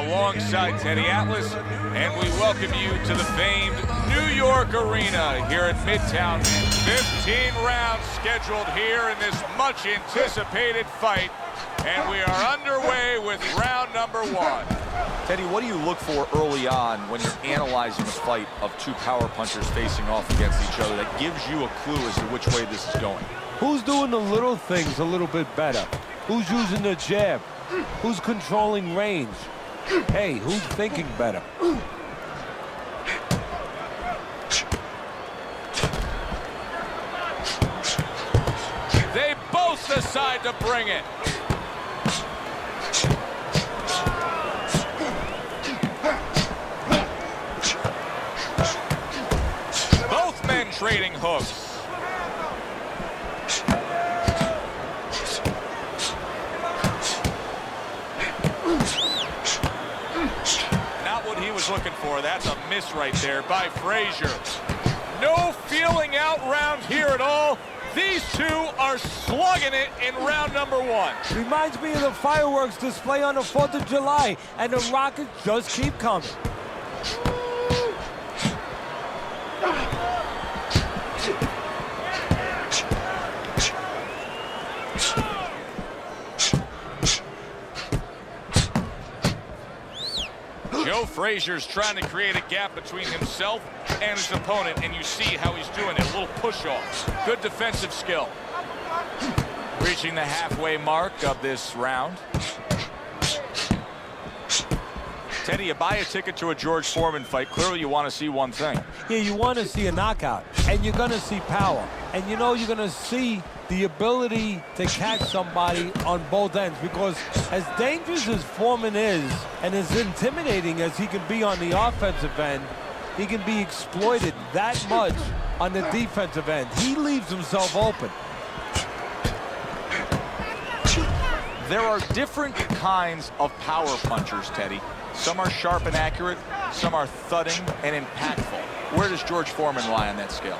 alongside Teddy Atlas, and we welcome you to the famed New York Arena here in Midtown. 15 rounds scheduled here in this much anticipated fight, and we are underway with round number 1. Teddy, what do you look for early on when you're analyzing a fight of two power punchers facing off against each other that gives you a clue as to which way this is going? Who's doing the little things a little bit better? Who's using the jab? Who's controlling range? Hey, who's thinking better? They both decide to bring it. Both men trading hooks. Not what he was looking for. That's a miss right there by Frazier. No feeling out round here at all. These two are slugging it in round number 1. Reminds me of the fireworks display on the 4th of July, and the rockets just keep coming. Joe Frazier's trying to create a gap between himself and his opponent, and you see how he's doing it. A little push-off. Good defensive skill. Reaching the halfway mark of this round. Teddy, you buy a ticket to a George Foreman fight. Clearly you want to see one thing. Yeah, you want to see a knockout, and you're going to see power. And you know you're going to see the ability to catch somebody on both ends, because as dangerous as Foreman is and as intimidating as he can be on the offensive end, he can be exploited that much on the defensive end. He leaves himself open. There are different kinds of power punchers, Teddy. Some are sharp and accurate, some are thudding and impactful. Where does George Foreman lie on that scale?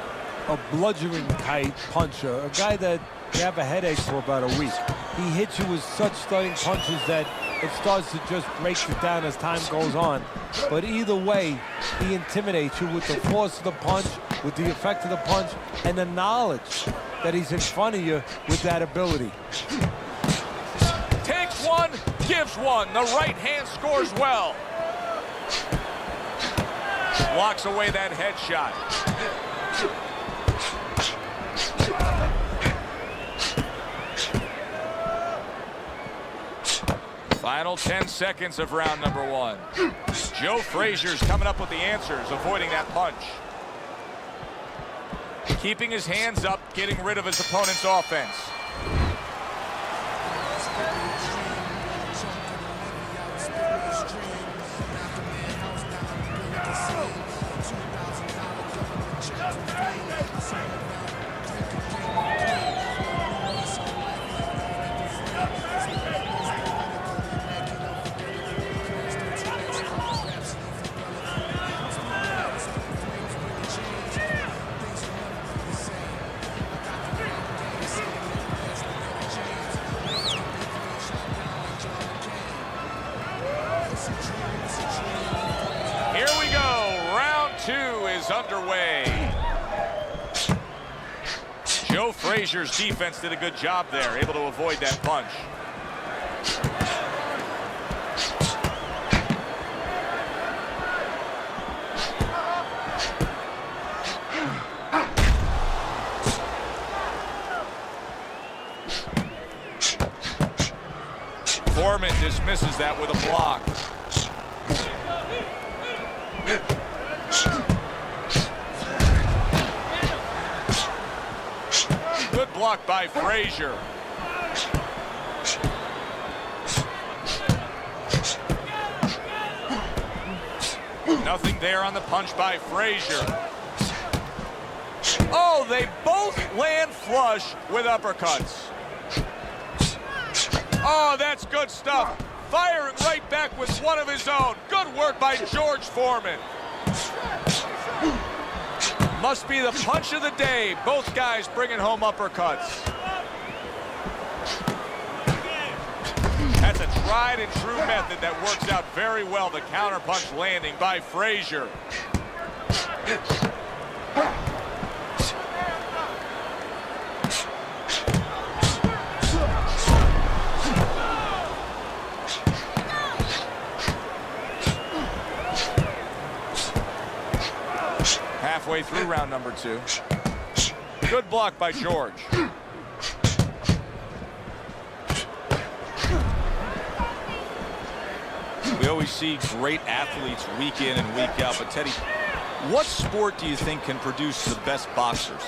A bludgeoning kite puncher, a guy that you have a headache for about a week. He hits you with such thudding punches that it starts to just break you down as time goes on. But either way, he intimidates you with the force of the punch, with the effect of the punch, and the knowledge that he's in front of you with that ability. Takes one, gives one. The right hand scores well. Blocks away that headshot. Final 10 seconds of round number 1. Joe Frazier's coming up with the answers, avoiding that punch. Keeping his hands up, getting rid of his opponent's offense. Here we go. Round 2 is underway. Joe Frazier's defense did a good job there, able to avoid that punch. Foreman dismisses that with a block. Good block by Frazier. Nothing there on the punch by Frazier. Oh, they both land flush with uppercuts. Oh, that's good stuff. Firing right back with one of his own. Good work by George Foreman. Must be the punch of the day. Both guys bringing home uppercuts. That's a tried and true method that works out very well. The counterpunch landing by Frazier. Halfway through round number 2. Good block by George. We always see great athletes week in and week out, but Teddy, what sport do you think can produce the best boxers?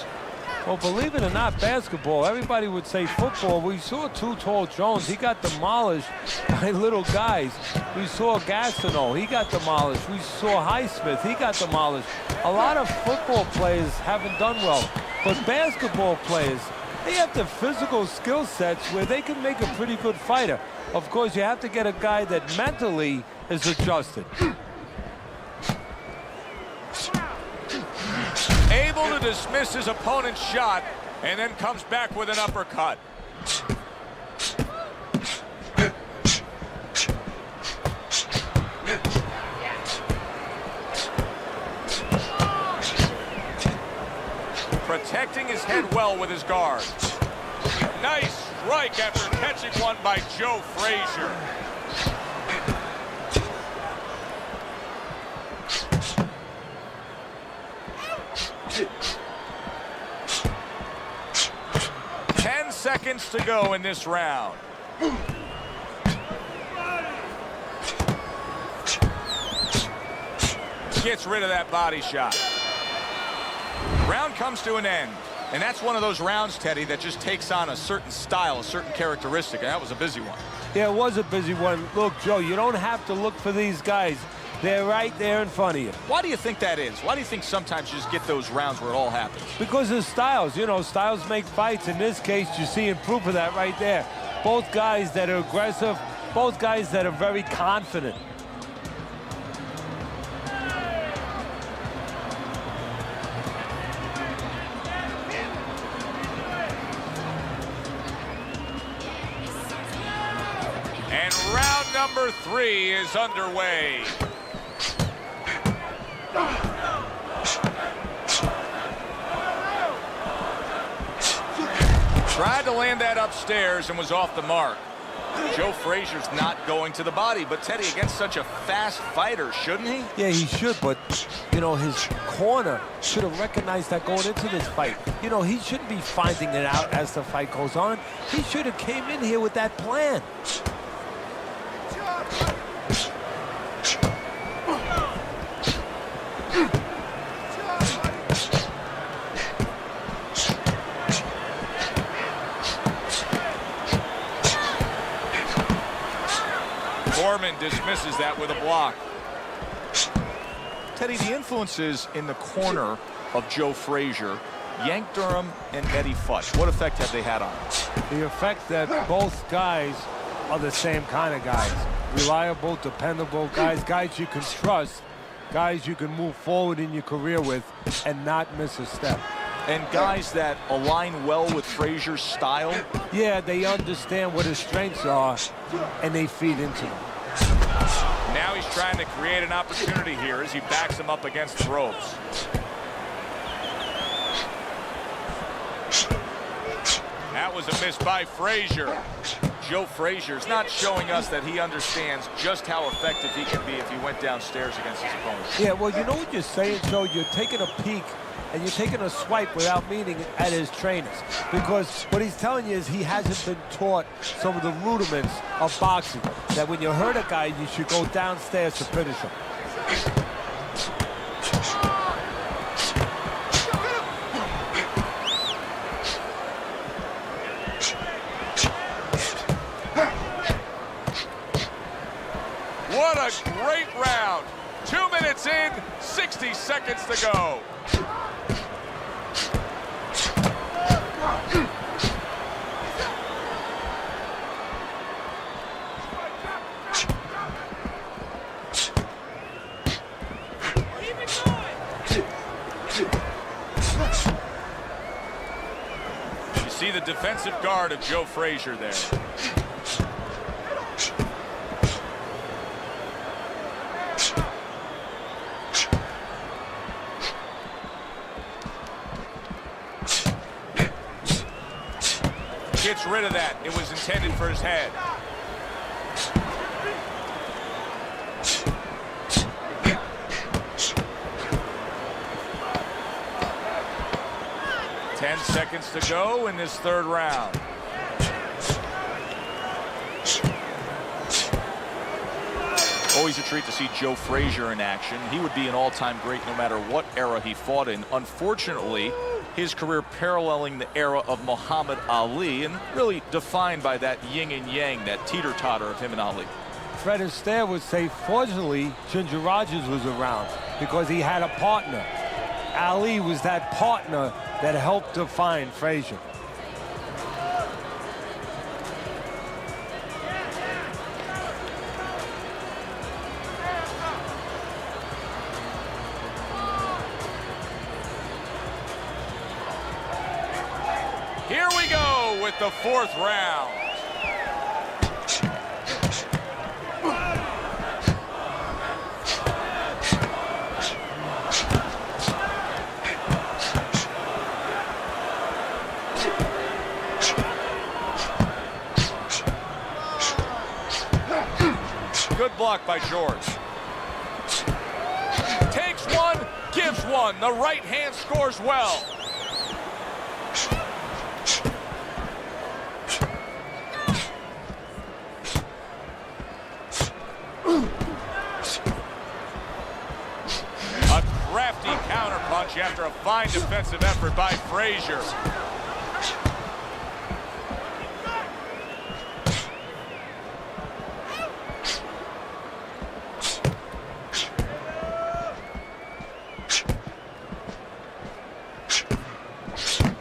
Well, believe it or not, basketball. Everybody would say football. We saw Too Tall Jones. He got demolished by little guys. We saw Gastineau. He got demolished. We saw Highsmith. He got demolished. A lot of football players haven't done well. But basketball players, they have the physical skill sets where they can make a pretty good fighter. Of course, you have to get a guy that mentally is adjusted. Able to dismiss his opponent's shot and then comes back with an uppercut. Protecting his head well with his guard. Nice strike after catching one by Joe Frazier. Seconds to go in this round. Gets rid of that body shot. Round comes to an end. And that's one of those rounds, Teddy, that just takes on a certain style, a certain characteristic. And that was a busy one. Yeah, it was a busy one. Look, Joe, you don't have to look for these guys. They're right there in front of you. Why do you think that is? Why do you think sometimes you just get those rounds where it all happens? Because of styles. You know, styles make fights. In this case, you're seeing proof of that right there. Both guys that are aggressive, both guys that are very confident. And round number 3 is underway. Tried to land that upstairs and was off the mark. Joe Frazier's not going to the body, but Teddy, against such a fast fighter, shouldn't he? Yeah, he should, but, you know, his corner should have recognized that going into this fight. You know, he shouldn't be finding it out as the fight goes on. He should have came in here with that plan. Foreman dismisses that with a block. Teddy, the influences in the corner of Joe Frazier, Yank Durham and Eddie Futch, what effect have they had on him? The effect that both guys are the same kind of guys. Reliable, dependable guys, guys you can trust, guys you can move forward in your career with and not miss a step. And guys that align well with Frazier's style? Yeah, they understand what his strengths are, and they feed into them. Now he's trying to create an opportunity here as he backs him up against the ropes. That was a miss by Frazier. Joe Frazier's not showing us that he understands just how effective he can be if he went downstairs against his opponent. Yeah, well, you know what you're saying, Joe? You're taking a peek and you're taking a swipe without meaning at his trainers. Because what he's telling you is he hasn't been taught some of the rudiments of boxing. That when you hurt a guy, you should go downstairs to finish him. What a great round. 2 minutes in, 60 seconds to go. You see the defensive guard of Joe Frazier there. gets rid of that. It was intended for his head. Ten seconds to go in this third round. Always a treat to see Joe Frazier in action. He would be an all-time great no matter what era he fought in. Unfortunately, his career paralleling the era of Muhammad Ali and really defined by that yin and yang, that teeter-totter of him and Ali. Fred Astaire would say, fortunately, Ginger Rogers was around because he had a partner. Ali was that partner that helped define Frazier. Here we go with the fourth round. Good block by George. Takes one, gives one. The right hand scores well. A crafty counterpunch after a fine defensive effort by Frazier.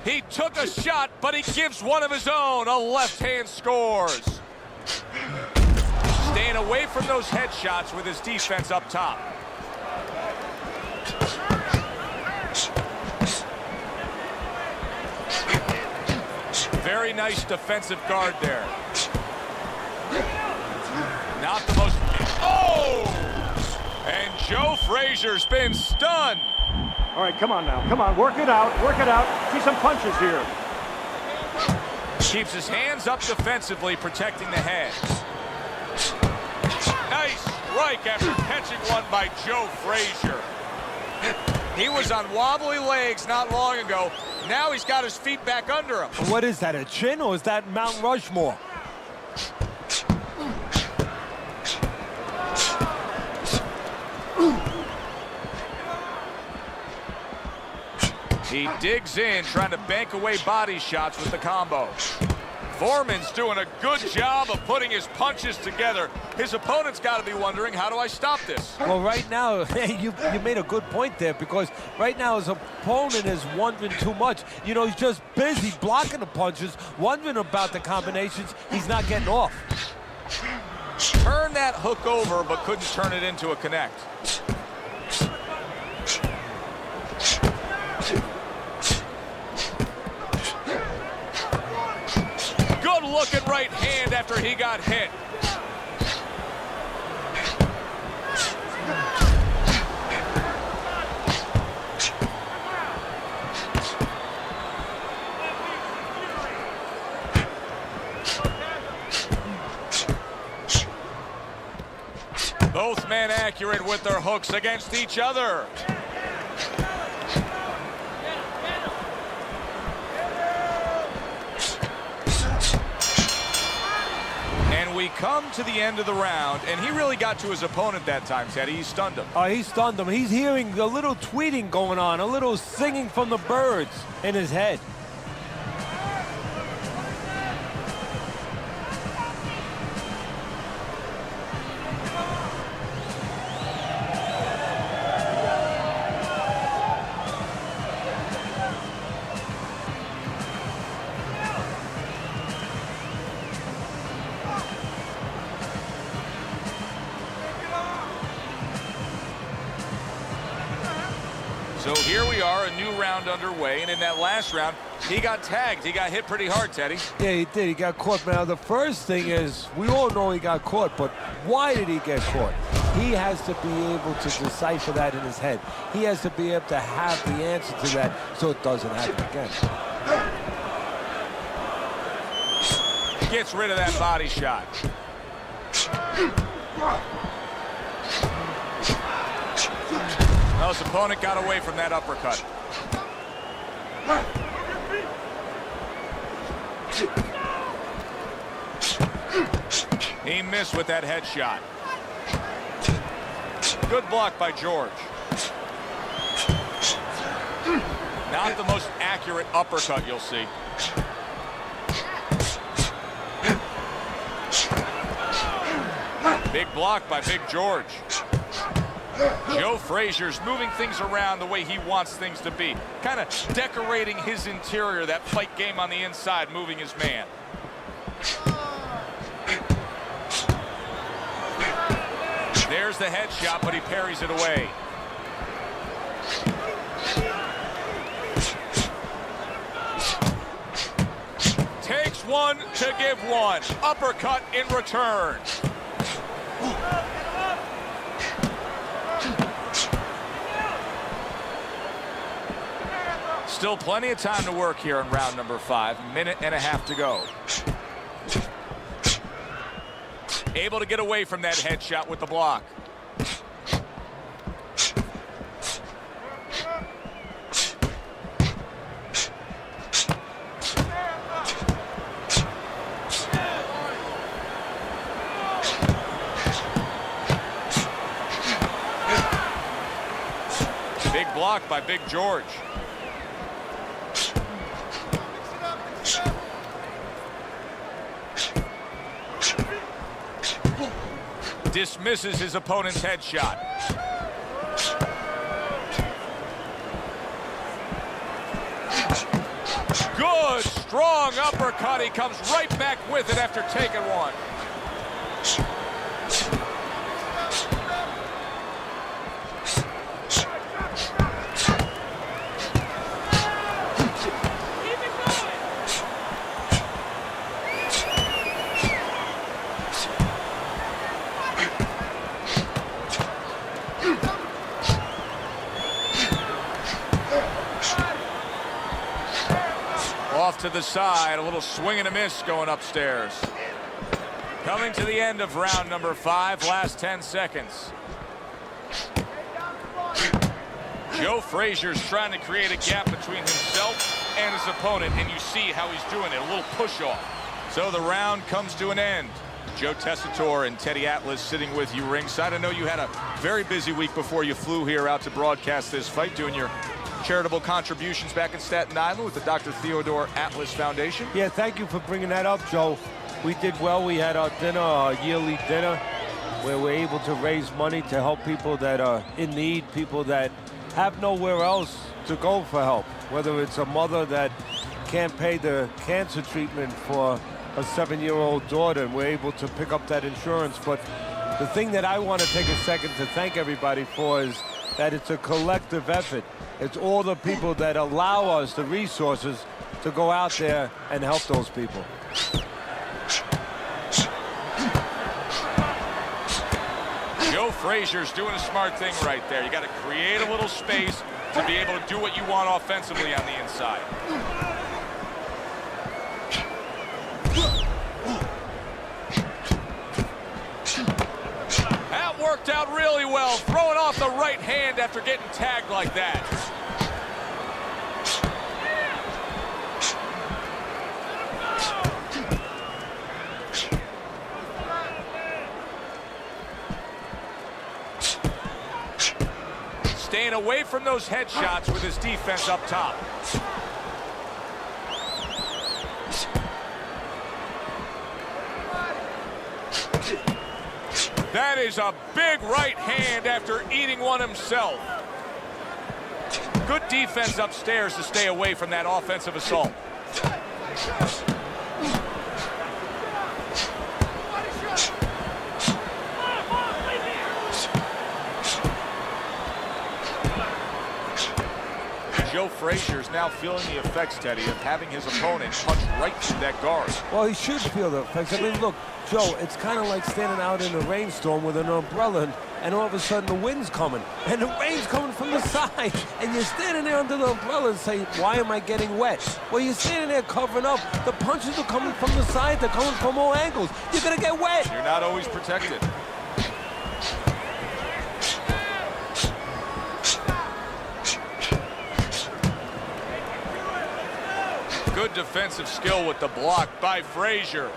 He took a shot, but he gives one of his own. A left hand scores. Staying away from those headshots with his defense up top. Very nice defensive guard there. Not the most... Oh! And Joe Frazier's been stunned. All right, come on now. Come on, work it out. Work it out. See some punches here. Keeps his hands up defensively, protecting the head. Nice strike after catching one by Joe Frazier. He was on wobbly legs not long ago. Now he's got his feet back under him. What is that, a chin, or is that Mount Rushmore? He digs in, trying to bank away body shots with the combo. Foreman's doing a good job of putting his punches together. His opponent's got to be wondering, how do I stop this? Well, right now, you made a good point there, because right now his opponent is wondering too much. You know, he's just busy blocking the punches, wondering about the combinations. He's not getting off. Turned that hook over, but couldn't turn it into a connect. Good-looking right hand after he got hit. Both men accurate with their hooks against each other. And we come to the end of the round, and he really got to his opponent that time, Teddy. He stunned him. He stunned him. He's hearing a little tweeting going on, a little singing from the birds in his head. So here we are, a new round underway, and in that last round, he got tagged. He got hit pretty hard, Teddy. Yeah, he did. He got caught. Now, the first thing is, we all know he got caught, but why did he get caught? He has to be able to decipher that in his head. He has to be able to have the answer to that so it doesn't happen again. Gets rid of that body shot. Well, his opponent got away from that uppercut. He missed with that headshot. Good block by George. Not the most accurate uppercut you'll see. Big block by Big George. Joe Frazier's moving things around the way he wants things to be. Kind of decorating his interior, that fight game on the inside, moving his man. There's the headshot, but he parries it away. Takes one to give one. Uppercut in return. Still plenty of time to work here in round number 5. Minute and a half to go. Able to get away from that headshot with the block. Big block by Big George. Dismisses his opponent's headshot. Good, strong uppercut. He comes right back with it after taking one. Off to the side, a little swing and a miss going upstairs. Coming to the end of round number 5, last 10 seconds. Joe Frazier's trying to create a gap between himself and his opponent, and you see how he's doing it, a little push-off. So the round comes to an end. Joe Tessitore and Teddy Atlas sitting with you ringside. I know you had a very busy week before you flew here out to broadcast this fight, doing your charitable contributions back in Staten Island with the Dr. Theodore Atlas Foundation. Yeah, thank you for bringing that up, Joe. We did well. We had our dinner, our yearly dinner, where we're able to raise money to help people that are in need, people that have nowhere else to go for help, whether it's a mother that can't pay the cancer treatment for a 7-year-old daughter, and we're able to pick up that insurance. But the thing that I want to take a second to thank everybody for is that it's a collective effort. It's all the people that allow us the resources to go out there and help those people. Joe Frazier's doing a smart thing right there. You got to create a little space to be able to do what you want offensively on the inside. That worked out really well, throwing off the right hand after getting tagged like that. Staying away from those headshots with his defense up top. That is a big right hand after eating one himself. Good defense upstairs to stay away from that offensive assault. Joe Frazier's now feeling the effects, Teddy, of having his opponent punch right through that guard. Well, he should feel the effects. I mean, look, Joe, it's kind of like standing out in a rainstorm with an umbrella and all of a sudden the wind's coming, and the rain's coming from the side, and you're standing there under the umbrella and say, why am I getting wet? Well, you're standing there covering up. The punches are coming from the side. They're coming from all angles. You're going to get wet. You're not always protected. Good defensive skill with the block by Frazier.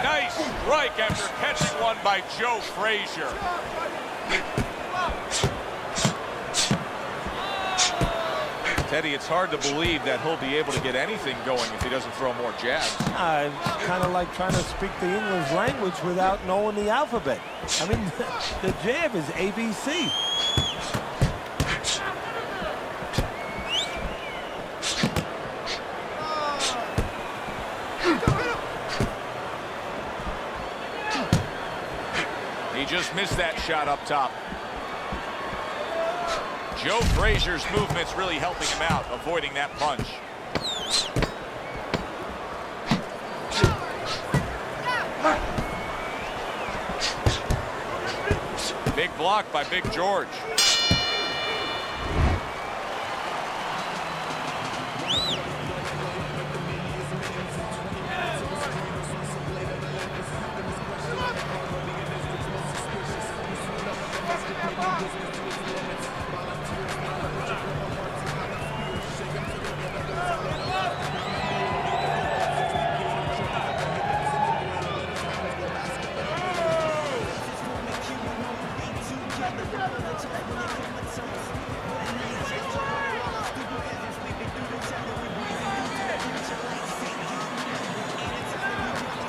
Nice strike after catching one by Joe Frazier. Teddy, it's hard to believe that he'll be able to get anything going if he doesn't throw more jabs. It's kind of like trying to speak the English language without knowing the alphabet. I mean, the jab is ABC. He just missed that shot up top. Joe Frazier's movement's really helping him out, avoiding that punch. Big block by Big George.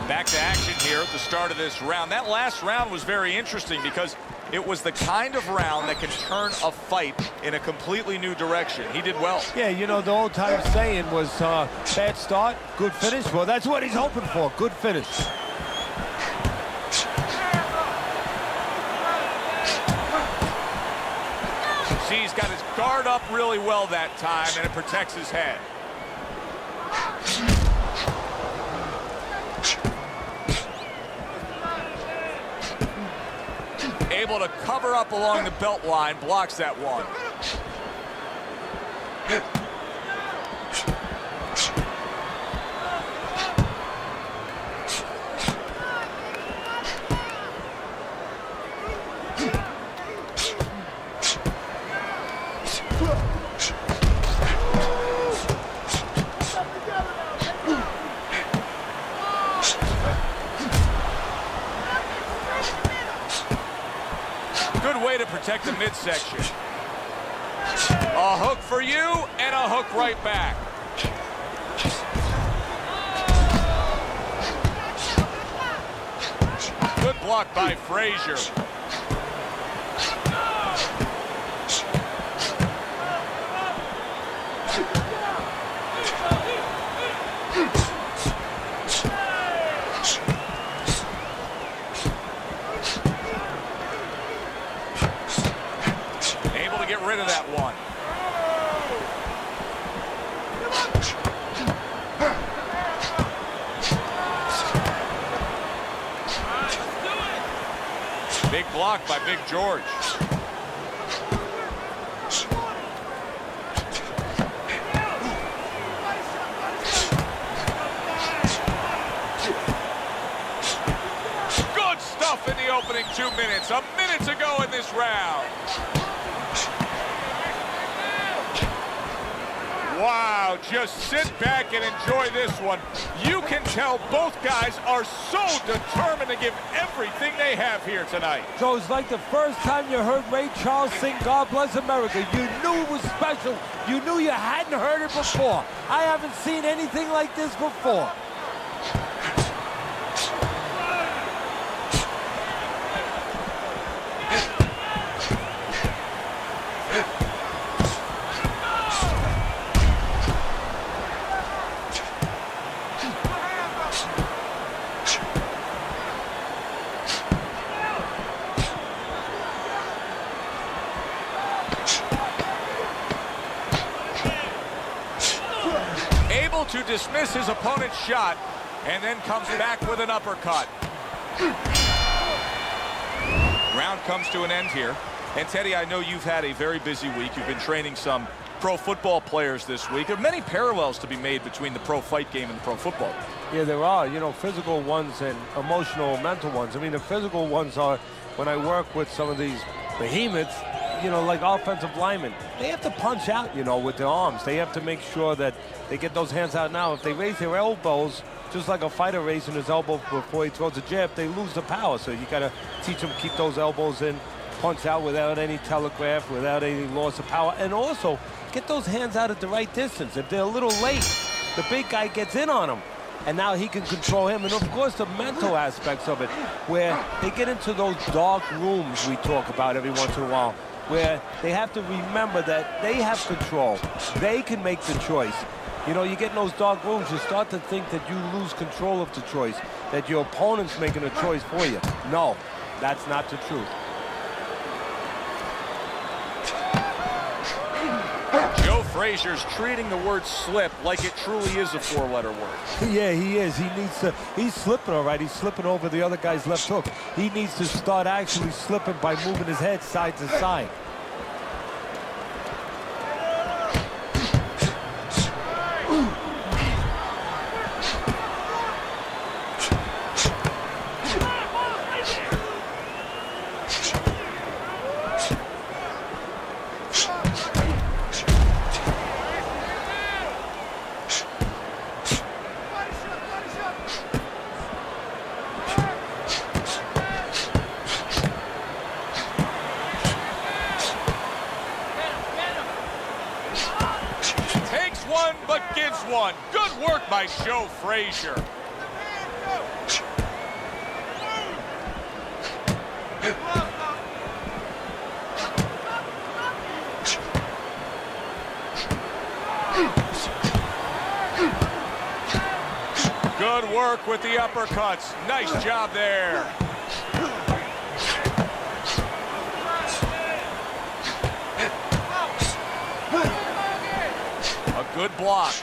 Back to action here at the start of this round. That last round was very interesting because it was the kind of round that can turn a fight in a completely new direction. He did well. Yeah, you know, the old-time saying was bad start, good finish. Well, that's what he's hoping for, good finish. See, he's got his guard up really well that time, and it protects his head. Able to cover up along the belt line, blocks that one. Good way to protect the midsection. A hook for you and a hook right back. Good block by Frazier. Rid of that one. Big block by Big George. Good stuff in the opening 2 minutes. A minute to go in this round. Wow, just sit back and enjoy this one. You can tell both guys are so determined to give everything they have here tonight. So it's like the first time you heard Ray Charles sing God Bless America. You knew it was special. You knew you hadn't heard it before. I haven't seen anything like this before. to dismiss his opponent's shot and then comes back with an uppercut. Round comes to an end here. And Teddy, I know you've had a very busy week. You've been training some pro football players this week. There are many parallels to be made between the pro fight game and the pro football. Yeah, there are, you know, physical ones and emotional, mental ones. I mean, the physical ones are when I work with some of these behemoths, you know, like offensive linemen. They have to punch out, you know, with their arms. They have to make sure that they get those hands out now. If they raise their elbows, just like a fighter raising his elbow before he throws a jab, they lose the power. So you got to teach them to keep those elbows in, punch out without any telegraph, without any loss of power, and also get those hands out at the right distance. If they're a little late, the big guy gets in on them, and now he can control him. And of course, the mental aspects of it, where they get into those dark rooms we talk about every once in a while, where they have to remember that they have control. They can make the choice. You know, you get in those dark rooms, you start to think that you lose control of the choice, that your opponent's making a choice for you. No, that's not the truth. Joe Frazier's treating the word slip like it truly is a four-letter word. Yeah, he is. He's slipping all right. He's slipping over the other guy's left hook. He needs to start actually slipping by moving his head side to side. One but gives one. Good work by Joe Frazier. Good work with the uppercuts. Nice job there. Good block.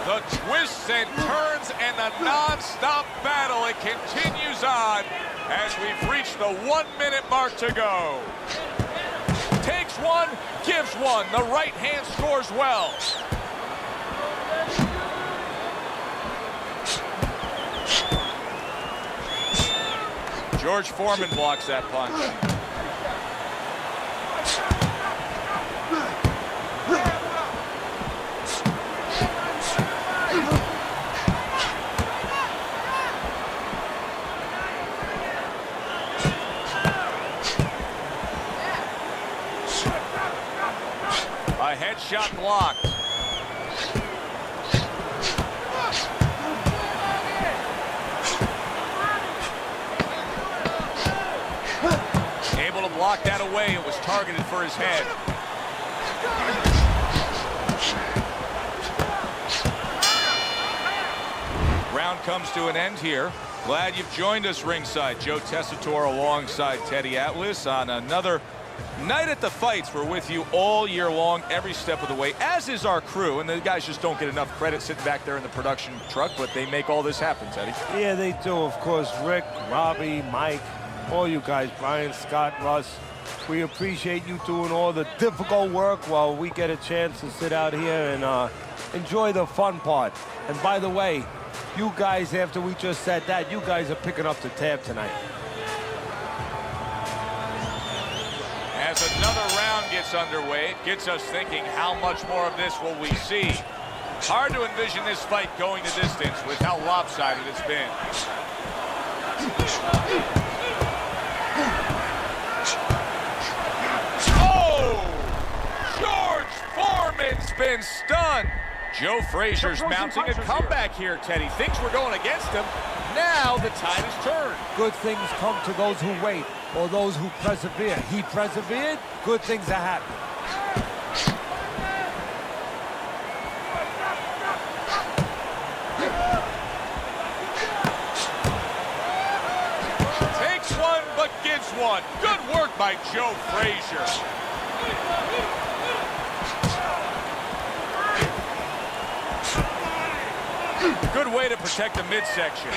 The twists and turns and the non-stop battle. It continues on as we've reached the 1 minute mark to go. Takes one, gives one. The right hand scores well. George Foreman blocks that punch. A headshot blocked. Able to block that away. It was targeted for his head. Round comes to an end here. Glad you've joined us ringside. Joe Tessitore alongside Teddy Atlas on another night at the fights. We're with you all year long, every step of the way, as is our crew. And the guys just don't get enough credit sitting back there in the production truck, but they make all this happen, Teddy. Yeah, they do. Of course, Rick, Robbie, Mike, all you guys, Brian, Scott, Russ. We appreciate you doing all the difficult work while we get a chance to sit out here and enjoy the fun part. And by the way, you guys, after we just said that, you guys are picking up the tab tonight. As another round gets underway, it gets us thinking, how much more of this will we see? Hard to envision this fight going the distance with how lopsided it's been. Oh! George Foreman's been stunned. Joe Frazier's mounting a comeback here, Teddy. Things were going against him. Now the tide has turned. Good things come to those who wait, or those who persevere. He persevered, good things are happening. one. Good work by Joe Frazier. Good way to protect the midsection.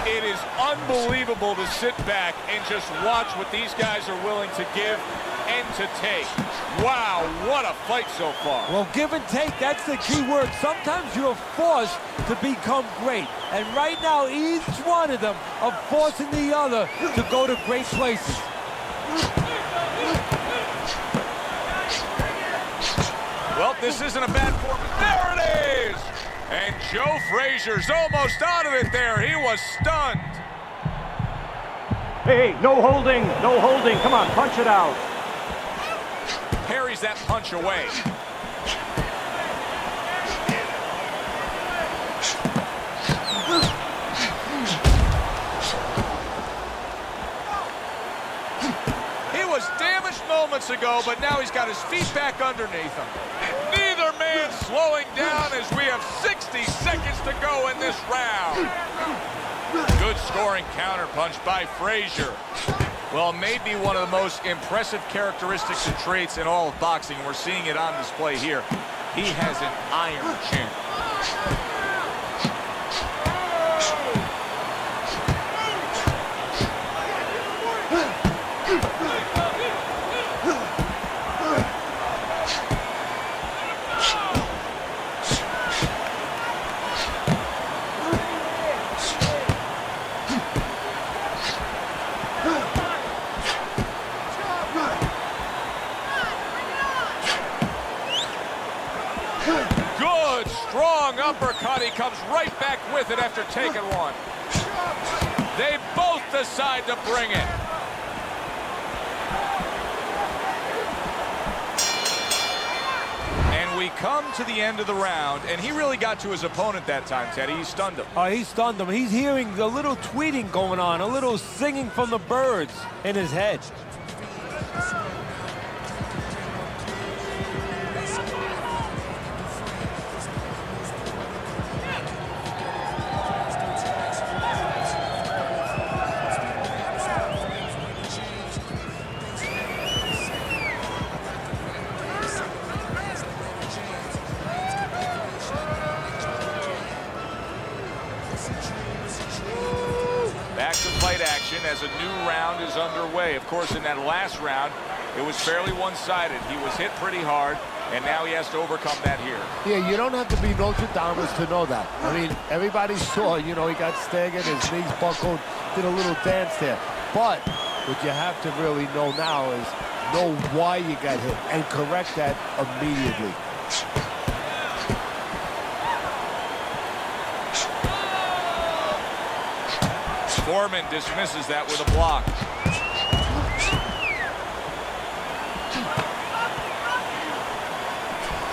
It is unbelievable to sit back and just watch what these guys are willing to give and to take. Wow, what a fight so far. Well, give and take, that's the key word. Sometimes you're forced to become great. And right now, each one of them are forcing the other to go to great places. Well, this isn't a bad form. There it is! And Joe Frazier's almost out of it there. He was stunned. Hey, no holding, no holding. Come on, punch it out. Parries that punch away. He was damaged moments ago, but now he's got his feet back underneath him. Neither man slowing down as we have 60 seconds to go in this round. Good scoring counterpunch by Frazier. Well, maybe one of the most impressive characteristics and traits in all of boxing. We're seeing it on display here. He has an iron chin. Good, strong uppercut. He comes right back with it after taking one. They both decide to bring it. And we come to the end of the round, and he really got to his opponent that time, Teddy. He stunned him. He stunned him. He's hearing a little tweeting going on, a little singing from the birds in his head. Back to fight action as a new round is underway. Of course, in that last round, it was fairly one-sided. He was hit pretty hard, and now he has to overcome that here. Yeah, you don't have to be Nostradamus to know that. I mean, everybody saw, you know, he got staggered, his knees buckled, did a little dance there. But what you have to really know now is know why you got hit and correct that immediately. Foreman dismisses that with a block.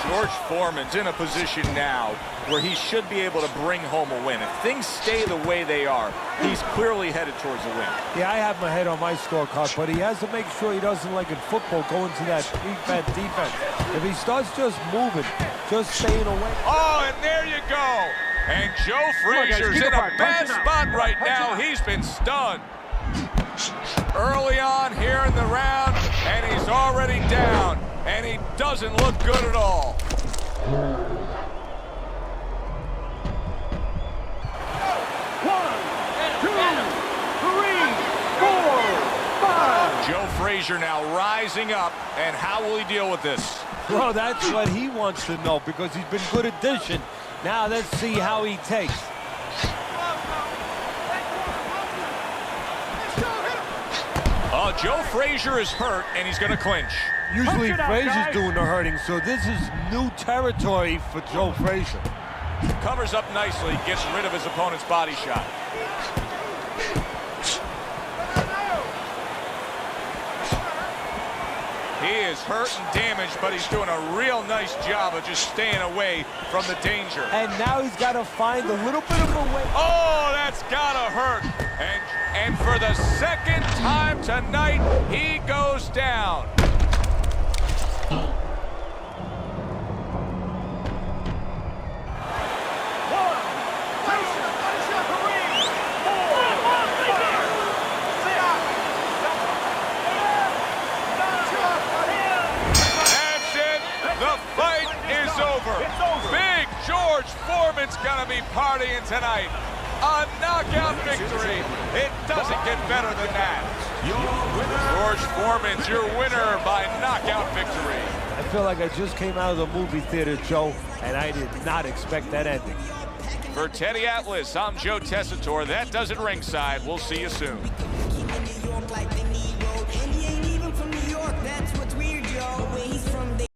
George Foreman's in a position now where he should be able to bring home a win. If things stay the way they are, he's clearly headed towards a win. Yeah, I have my head on my scorecard, but he has to make sure he doesn't, like in football, go into that defense. If he starts just moving, just staying away. Oh, and there you go. And Joe Frazier's in a bad spot right now. He's been stunned. Early on here in the round, and he's already down. And he doesn't look good at all. One, two, three, four, five. Joe Frazier now rising up, and how will he deal with this? Well, that's what he wants to know, because he's been good addition. Now let's see how he takes. Joe Frazier is hurt, and he's going to clinch. Usually Punch it out, Frazier's guys. doing the hurting, so this is new territory for Joe Frazier. Covers up nicely, gets rid of his opponent's body shot. He is hurt and damaged, but he's doing a real nice job of just staying away from the danger. And now he's got to find a little bit of a way. Oh, that's gotta hurt. And for the second time tonight, he goes down. The fight is over. Big George Foreman's gonna be partying tonight. A knockout victory. It doesn't get better than that. George Foreman's your winner by knockout victory. I feel like I just came out of the movie theater, Joe, and I did not expect that ending. For Teddy Atlas, I'm Joe Tessitore. That does it ringside. We'll see you soon.